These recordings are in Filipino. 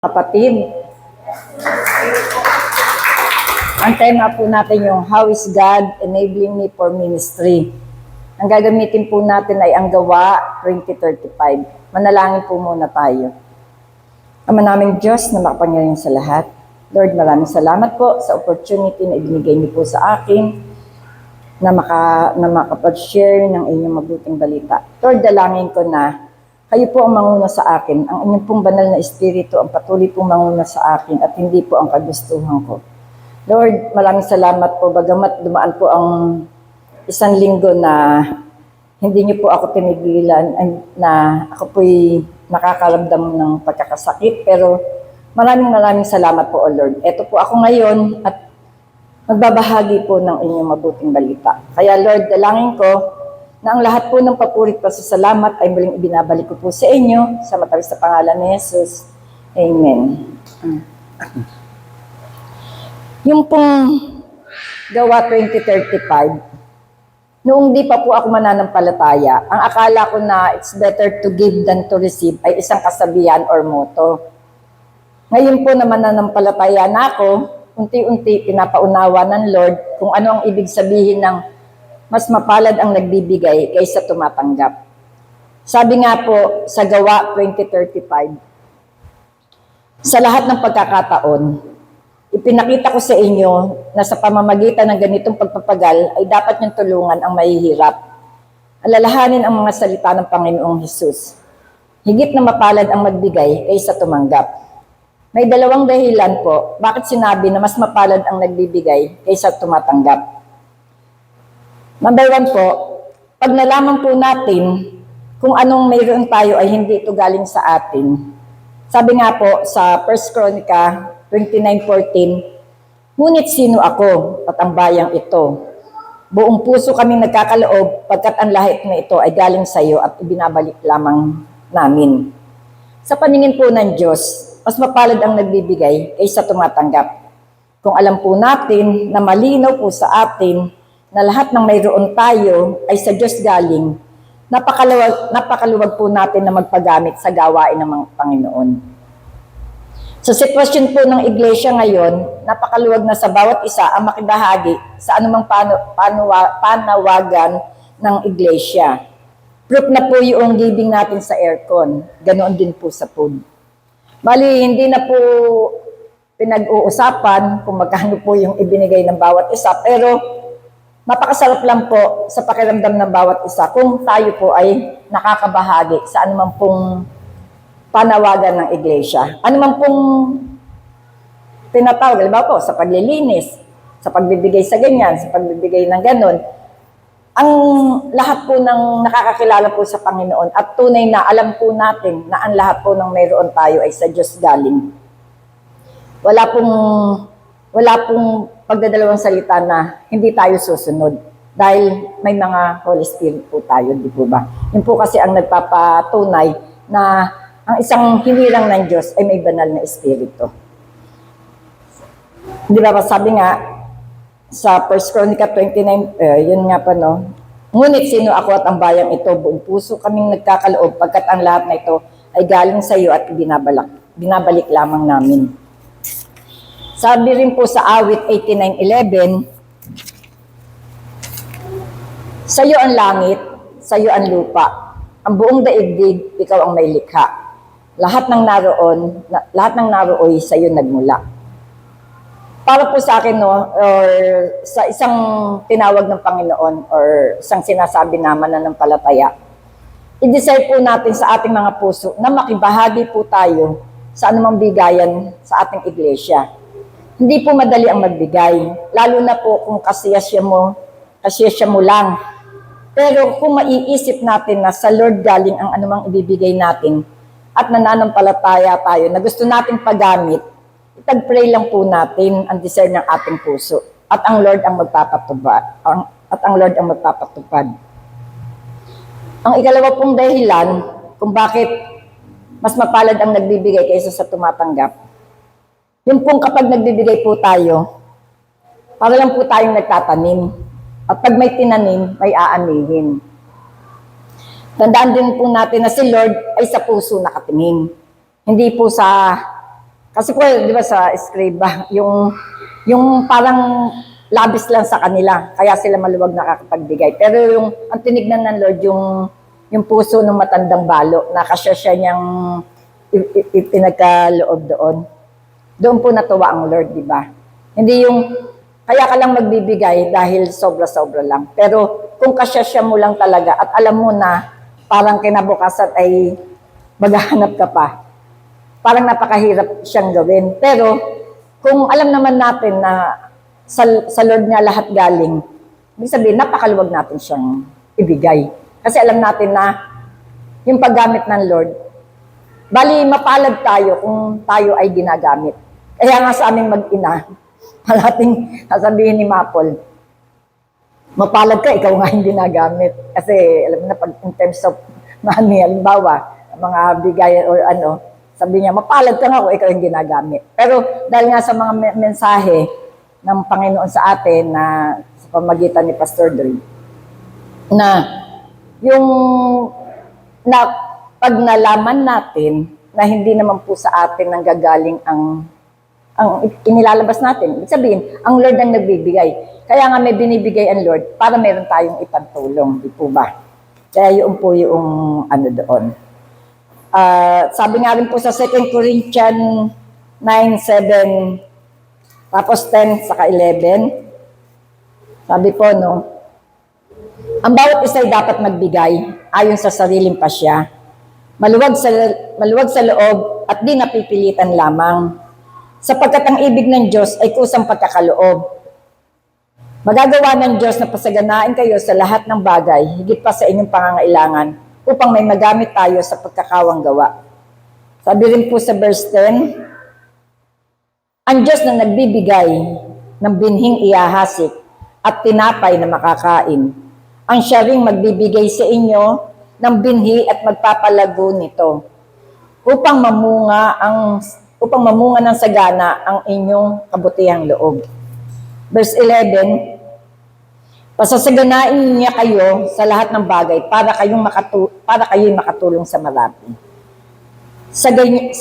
Kapatid, ang tema po natin yung How is God Enabling Me for Ministry? Ang gagamitin po natin ay ang Gawa 2035. Manalangin po muna tayo. Ama naming Diyos na makapangyarihan sa lahat. Lord, maraming salamat po sa opportunity na ibinigay niyo po sa akin na makapag-share ng inyong mabuting balita. Lord, dalangin ko na kayo po ang manguna sa akin. Ang inyong pong banal na espiritu ang patuloy pong manguna sa akin at hindi po ang kagustuhan ko. Lord, maraming salamat po. Bagamat dumaan po ang isang linggo na hindi niyo po ako tinigilan, na ako po'y nakakaramdam ng pagkakasakit. Pero maraming salamat po, O Lord. Ito po ako ngayon at magbabahagi po ng inyong mabuting balita. Kaya Lord, dalangin ko na ang lahat po ng papurit pasasalamat ay muling ibinabalik ko po sa inyo sa matamis na pangalan ni Jesus. Amen. Yung pong Gawa 2035, noong di pa po ako mananampalataya, ang akala ko na it's better to give than to receive ay isang kasabihan or motto. Ngayon po na mananampalataya na ako, unti-unti pinapaunawa ng Lord kung ano ang ibig sabihin ng mas mapalad ang nagbibigay kaysa tumatanggap. Sabi nga po sa Gawa 2035, sa lahat ng pagkakataon, ipinakita ko sa inyo na sa pamamagitan ng ganitong pagpapagal ay dapat niyong tulungan ang mahihirap. Alalahanin ang mga salita ng Panginoong Hesus. Higit na mapalad ang magbigay kaysa tumanggap. May dalawang dahilan po bakit sinabi na mas mapalad ang nagbibigay kaysa tumatanggap. Number 1 po, pag nalaman po natin kung anong mayroon tayo ay hindi ito galing sa atin. Sabi nga po sa 1 Chronica 29:14, ngunit sino ako at ang bayang ito? Buong puso kaming nagkakaloob pagkat ang lahat na ito ay galing sa iyo at ibinabalik lamang namin. Sa paningin po ng Diyos, mas mapalad ang nagbibigay kaysa tumatanggap. Kung alam po natin na malinaw po sa atin na lahat ng mayroon tayo ay sa Diyos galing, napakaluwag po natin na magpagamit sa gawain ng mga Panginoon. Sa sitwasyon po ng iglesia ngayon, napakaluwag na sa bawat isa ang makibahagi sa anumang panawagan ng iglesia. Proof na po yung giving natin sa aircon. Ganoon din po sa food. Bali, hindi na po pinag-uusapan kung magkano po yung ibinigay ng bawat isa, pero napakasarap lang po sa pakiramdam ng bawat isa kung tayo po ay nakakabahagi sa anumang pong panawagan ng iglesia. Anumang pong tinatawag, halimbawa po, sa paglilinis, sa pagbibigay sa ganyan, sa pagbibigay ng ganon. Ang lahat po ng nakakakilala po sa Panginoon at tunay na alam po natin na ang lahat po ng mayroon tayo ay sa Diyos galing. Wala pong pagdadalawang salita na hindi tayo susunod dahil may mga Holy Spirit po tayo, di po ba? Yun po kasi ang nagpapatunay na ang isang hinirang ng Diyos ay may banal na espiritu. Di ba, sabi nga sa 1 Chronica 29, yun nga pa no, ngunit sino ako at ang bayang ito, buong puso kaming nagkakaloob pagkat ang lahat na ito ay galing sa iyo at binabalik lamang namin. Sabi rin po sa Awit 89:11, sa iyo ang langit, sa iyo ang lupa, ang buong daigdig, ikaw ang may likha. Lahat ng narooy sa iyo nagmula. Para po sa akin, no, or sa isang tinawag ng Panginoon or isang sinasabi na mananampalataya, i-desire po natin sa ating mga puso na makibahagi po tayo sa anumang bigayan sa ating iglesia. Hindi po madali ang magbigay, lalo na po kung kasiyasya mo lang. Pero kung maiisip natin na sa Lord galing ang anumang ibibigay natin at nananampalataya tayo na gusto nating paggamit, itag-pray lang po natin ang desire ng ating puso at ang Lord ang magpapatupad. Ang ikalawa pong dahilan kung bakit mas mapalad ang nagbibigay kaysa sa tumatanggap, yung pong kapag nagbibigay po tayo, para lang po tayong nagtatanim. At pag may tinanim, may aanihin. Tandaan din po natin na si Lord ay sa puso nakatingin. Hindi po sa Kasi po, di ba sa eskreba, yung parang labis lang sa kanila, kaya sila maluwag nakakapagbigay. Pero ang tinignan ng Lord, yung puso ng matandang balo, na kasya siya niyang ipinagkaloob doon. Doon po natuwa ang Lord, di ba? Hindi yung, kaya ka lang magbibigay dahil sobra-sobra lang. Pero kung kasya mo lang talaga at alam mo na parang kinabukasan ay maghahanap ka pa, parang napakahirap siyang gawin. Pero kung alam naman natin na sa Lord nga lahat galing, ibig sabihin, napakaluwag natin siyang ibigay. Kasi alam natin na yung paggamit ng Lord, bali mapalad tayo kung tayo ay ginagamit. Kaya nga sa aming mag-ina, palating sasabihin ni Mapol, mapalad ka, ikaw nga yung ginagamit. Kasi alam mo na, pag in terms of money, halimbawa, mga bigay or ano, sabi niya, mapalad ka nga kung ikaw yung ginagamit. Pero dahil nga sa mga mensahe ng Panginoon sa atin na sa pamagitan ni Pastor Dre, na yung na pag nalaman natin na hindi naman po sa atin nanggagaling ang inilalabas natin. Ibig sabihin, ang Lord ang nagbibigay. Kaya nga may binibigay ang Lord para meron tayong ipagtulong, di po ba? Kaya yun po yung ano doon. Sabi nga rin po sa 2 Corinthians 9:7, tapos 10 saka 11, sabi po, no, ang bawat isa ay dapat magbigay ayon sa sariling pasya, maluwag sa loob at di napipilitan lamang, sapagkat ang ibig ng Diyos ay kusang pagkakaloob. Magagawa ng Diyos na pasaganain kayo sa lahat ng bagay, higit pa sa inyong pangangailangan, upang may magamit tayo sa pagkakawang gawa. Sabi rin po sa verse 10, ang Diyos na nagbibigay ng binhing ihahasik at tinapay na makakain, ang siya ring magbibigay sa inyo ng binhi at magpapalago nito, upang mamunga ng sagana ang inyong kabutihang loob. Verse 11, pasasaganain niya kayo sa lahat ng bagay para kayo'y makatulong sa marami. Sa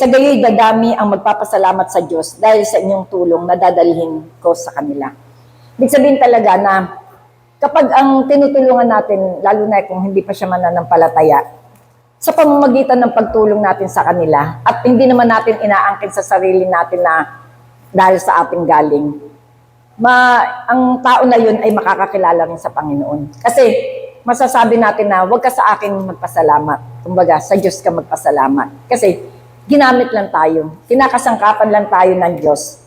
gayo'y dadami ang magpapasalamat sa Diyos dahil sa inyong tulong na dadalhin ko sa kanila. Ibig sabihin talaga na kapag ang tinutulungan natin, lalo na kung hindi pa siya mananampalataya, sa pamamagitan ng pagtulong natin sa kanila at hindi naman natin inaangkin sa sarili natin na dahil sa ating galing, ang tao na yun ay makakakilala rin sa Panginoon. Kasi masasabi natin na huwag ka sa akin magpasalamat. Kumbaga, sa Diyos ka magpasalamat. Kasi ginamit lang tayo. Kinakasangkapan lang tayo ng Diyos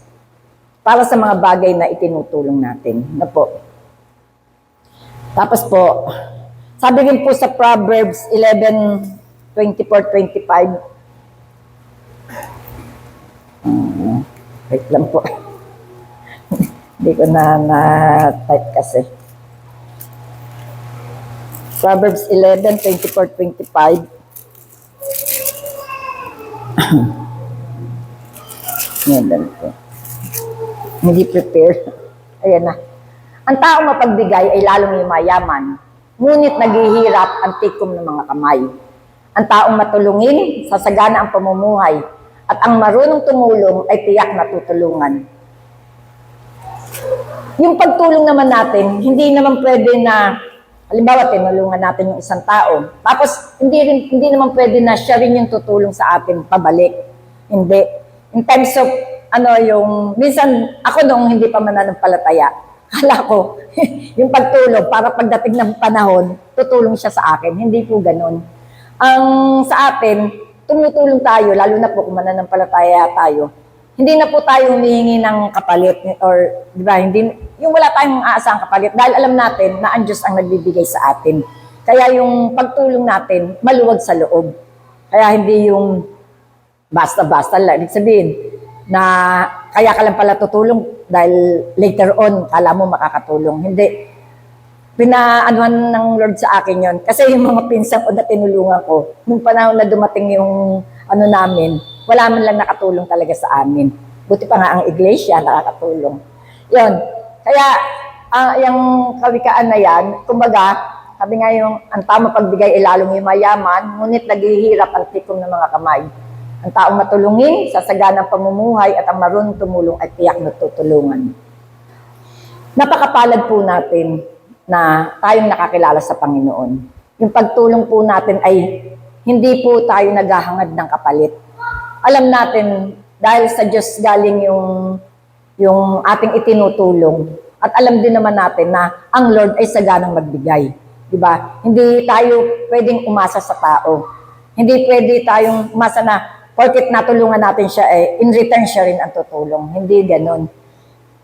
para sa mga bagay na itinutulong natin. Na po. Tapos po, sabi rin po sa Proverbs 11:24-25. Wait lang po. Hindi ko na-type kasi. Proverbs 11:24-25. Yan po. Hindi prepared. Ayan na. Ang taong mapagbigay ay lalong yumayaman, ngunit naghihirap ang tikom ng mga kamay. Ang taong matulungin, sasagana ang pamumuhay, at ang marunong tumulong ay tiyak na tutulungan. Yung pagtulong naman natin, hindi naman pwede na, halimbawa, tinulungan natin yung isang tao. Tapos, hindi naman pwede na siya rin yung tutulong sa atin pabalik. Hindi. In terms of, minsan, ako nung hindi pa mananampalataya, kala ko, yung pagtulong, para pagdating ng panahon, tutulong siya sa akin. Hindi po ganun. Ang sa atin, tumutulong tayo, lalo na po kung mananampalataya tayo, hindi na po tayo humihingi ng kapalit or, di ba, yung wala tayong aasang kapalit dahil alam natin na ang Diyos ang nagbibigay sa atin. Kaya yung pagtulong natin, maluwag sa loob. Kaya hindi yung basta-basta lang. Ibig sabihin na kaya ka lang pala tutulong dahil later on, kala mo makakatulong. Hindi. Pinaanuhan ng Lord sa akin yon. Kasi yung mga pinsan ko na tinulungan ko, nung panahon na dumating yung namin, wala man lang nakatulong talaga sa amin. Buti pa nga ang iglesia nakakatulong. Yon. Kaya, yung kawikaan na yan, kumbaga, sabi nga yung ang tama pagbigay ay lalong yumayaman, ngunit naghihirap ang tikom ng mga kamay. Ang taong matulungin, sasaganang pamumuhay at ang marunong tumulong ay tiyak na tutulungan. Napakapalad po natin na tayong nakakilala sa Panginoon. Yung pagtulong po natin ay hindi po tayo naghahangad ng kapalit. Alam natin, dahil sa Diyos galing yung ating itinutulong. At alam din naman natin na ang Lord ay saganang magbigay. Diba? Hindi tayo pwedeng umasa sa tao. Hindi pwede tayong umasa na porket natulungan natin siya, in return siya rin ang tutulong. Hindi ganon.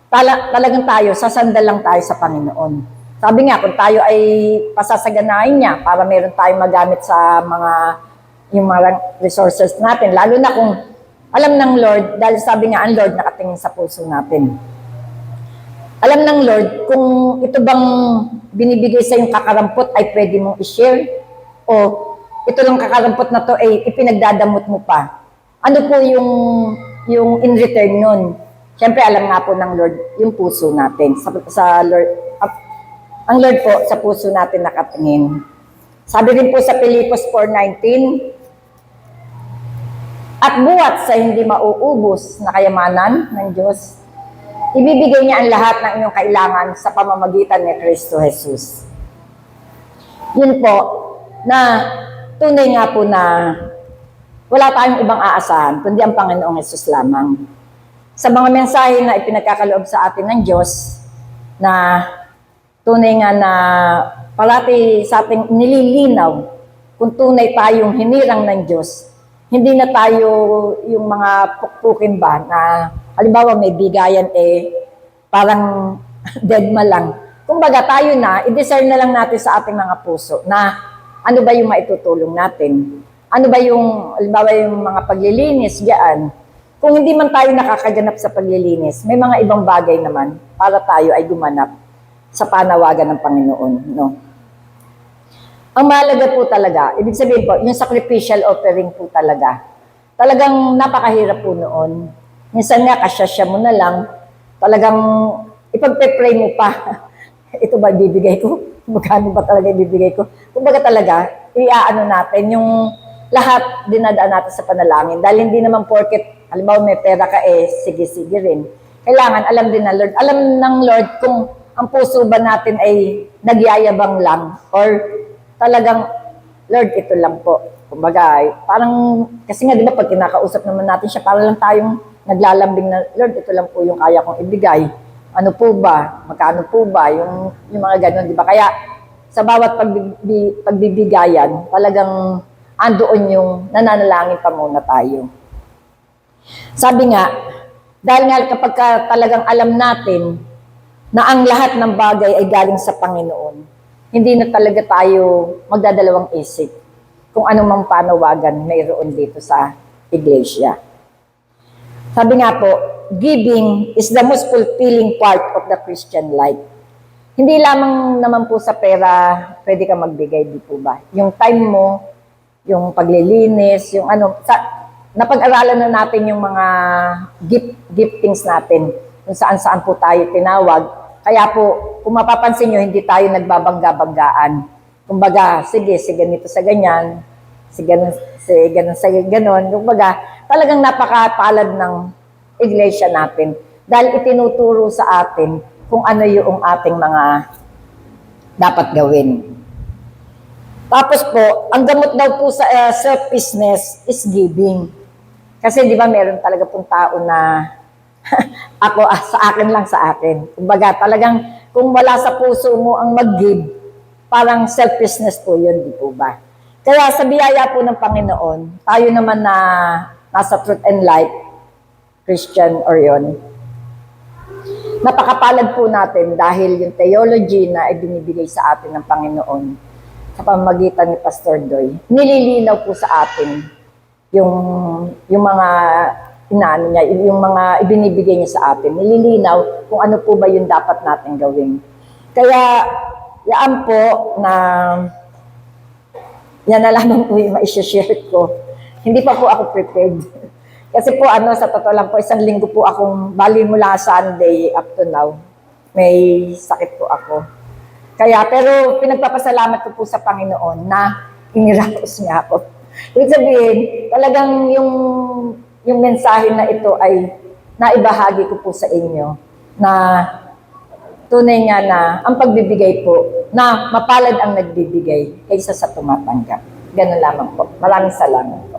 Talagang tayo, sasandal lang tayo sa Panginoon. Sabi nga, kung tayo ay pasasaganahin niya para meron tayong magamit sa yung mga resources natin, lalo na kung alam ng Lord, dahil sabi nga, ang Lord nakatingin sa puso natin. Alam ng Lord, kung ito bang binibigay sa yung kakarampot ay pwede mong i-share, o ito lang kakarampot na to ay ipinagdadamot mo pa. Ano po yung in return nun? Siyempre, alam nga po ng Lord yung puso natin. Sa Lord, ang Lord po sa puso natin nakatingin. Sabi rin po sa Pilipos 4:19, at buwat sa hindi mauubos na kayamanan ng Diyos, ibibigay niya ang lahat ng inyong kailangan sa pamamagitan ni Kristo Jesus. Yun po, na tunay nga po na wala tayong ibang aasahan, kundi ang Panginoong Hesus lamang. Sa mga mensahe na ipinagkakaloob sa atin ng Diyos, na tunay nga na parati sa ating nililinaw, kung tunay tayong hinirang ng Diyos, hindi na tayo yung mga pukpukin ba, na halimbawa may bigayan parang deadma lang. Kumbaga tayo na, i-discern na lang natin sa ating mga puso na ano ba yung maitutulong natin. Ano ba yung, halimbawa yung mga paglilinis diyan. Kung hindi man tayo nakakaganap sa paglilinis, may mga ibang bagay naman para tayo ay gumanap sa panawagan ng Panginoon. No? Ang mahalaga po talaga, ibig sabihin po, yung sacrificial offering po talaga. Talagang napakahirap po noon. Minsan nga, kasyasya mo na lang, talagang ipagpe-pray mo pa. Ito ba ibibigay ko? Magkano ba talaga ibibigay ko? Kumbaga talaga, iaano natin yung lahat dinadaan natin sa panalangin. Dahil hindi naman porket, halimbawa may pera ka sige-sige rin. Kailangan alam din ng Lord. Alam ng Lord kung ang puso ba natin ay nagyayabang lang or talagang, Lord, ito lang po. Kumbaga, parang, kasi nga di ba pag kinakausap naman natin siya, para lang tayong naglalambing na, Lord, ito lang po yung kaya kong ibigay. Ano po ba? Magkano po ba? Yung mga ganun, di ba? Kaya, sa bawat pagbibigayan, talagang andoon yung nananalangin pa muna tayo. Sabi nga, dahil nga kapag talagang alam natin na ang lahat ng bagay ay galing sa Panginoon, hindi na talaga tayo magdadalawang isip kung anumang panawagan mayroon dito sa iglesia. Sabi nga po, giving is the most fulfilling part of the Christian life. Hindi lamang naman po sa pera pwede ka magbigay, di po ba? Yung time mo, yung paglilinis, yung napag-aralan na natin yung mga giftings natin, kung saan-saan po tayo tinawag. Kaya po, kung mapapansin nyo, hindi tayo nagbabangga-banggaan. Kumbaga, sige ganito sa ganyan, sige sa ganon. Kumbaga, talagang napakapalad ng iglesia natin dahil itinuturo sa atin kung ano yung ating mga dapat gawin. Tapos po, ang gamot daw po sa selfishness is giving. Kasi di ba meron talaga pong tao na sa akin lang sa akin. Kumbaga talagang kung wala sa puso mo ang mag-give, parang selfishness po yun, di po ba? Kaya sa biyaya po ng Panginoon, tayo naman na nasa truth and life, Christian or yun, napakapalad po natin dahil yung theology na ibinibigay sa atin ng Panginoon sa pamamagitan ni Pastor Doy, nililinaw po sa atin yung mga inaano niya, yung mga ibinibigay niya sa atin. Nililinaw kung ano po ba yung dapat natin gawin. Kaya, yan po na yan na lamang po yung ma-share ko. Hindi pa po ako prepared. Kasi po sa totoo lang po, isang linggo po akong bali mula Sunday up to now. May sakit po ako. Kaya, pero pinagpapasalamat ko po sa Panginoon na iniraos niya ako. Ibig sabihin, talagang yung mensahe na ito ay naibahagi ko po sa inyo na tunay nga na ang pagbibigay po, na mapalad ang nagbibigay kaysa sa tumatanggap. Ganun lamang po. Maraming salamat po.